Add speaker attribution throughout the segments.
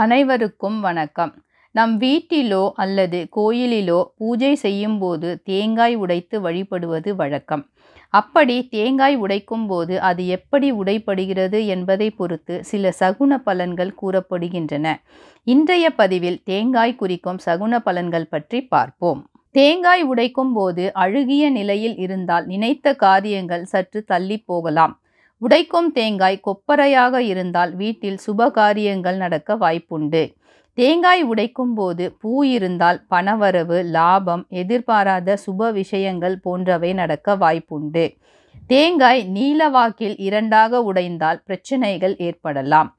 Speaker 1: அனைவருக்கும் வணக்கம். நம் வீட்டிலோ அல்லது கோயிலிலோ பூஜை செய்யும்போது தேங்காய் உடைத்து வழிபடுவது வழக்கம். அப்படி தேங்காய் உடைக்கும்போது அது எப்படி உடைபடுகிறது என்பதை பொறுத்து சில சகுன பலன்கள் கூறப்படுகின்றன. இன்றைய பதிவில் தேங்காய் குறிக்கும் சகுன பலன்கள் பற்றி பார்ப்போம். தேங்காய் உடைக்கும் போது அழுகிய நிலையில் இருந்தால் நினைத்த காரியங்கள் சற்று தள்ளி போகலாம். உடைக்கும் தேங்காய் கொப்பரையாக இருந்தால் வீட்டில் சுப காரியங்கள் நடக்க வாய்ப்புண்டு. தேங்காய் உடைக்கும் போது பூ இருந்தால் பணவரவு, லாபம், எதிர்பாராத சுப விஷயங்கள் போன்றவை நடக்க வாய்ப்புண்டு. தேங்காய் நீளவாக்கில் இரண்டாக உடைந்தால் பிரச்சனைகள் ஏற்படலாம்.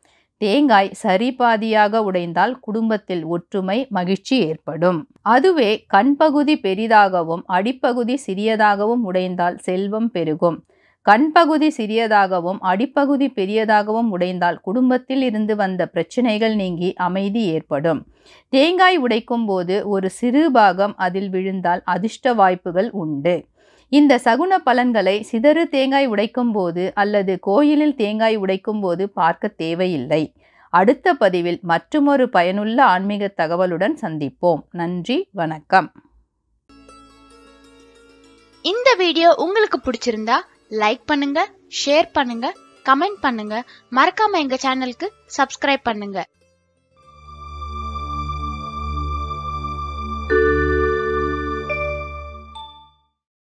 Speaker 1: தேங்காய் சரிபாதியாக உடைந்தால் குடும்பத்தில் ஒற்றுமை, மகிழ்ச்சி ஏற்படும். அதுவே கண்பகுதி பெரிதாகவும் அடிப்பகுதி சிறியதாகவும் உடைந்தால் செல்வம் பெருகும். கண்பகுதி சிறியதாகவும் அடிப்பகுதி பெரியதாகவும் உடைந்தால் குடும்பத்தில் இருந்து வந்த பிரச்சனைகள் நீங்கி அமைதி ஏற்படும். தேங்காய் உடைக்கும் போது ஒரு சிறு பாகம் அதில் விழுந்தால் அதிர்ஷ்ட வாய்ப்புகள் உண்டு. இந்த சகுன பலன்களை சிதறு தேங்காய் உடைக்கும் போது அல்லது கோயிலில் தேங்காய் உடைக்கும் போது பார்க்க தேவையில்லை. அடுத்த பதிவில் மற்றுமொரு பயனுள்ள ஆன்மீக தகவலுடன் சந்திப்போம். நன்றி, வணக்கம்.
Speaker 2: இந்த வீடியோ உங்களுக்கு பிடிச்சிருந்தா லைக் பண்ணுங்க, ஷேர் பண்ணுங்க, கமெண்ட் பண்ணுங்க. மறக்காம எங்க சேனலுக்கு சப்ஸ்கிரைப் பண்ணுங்க.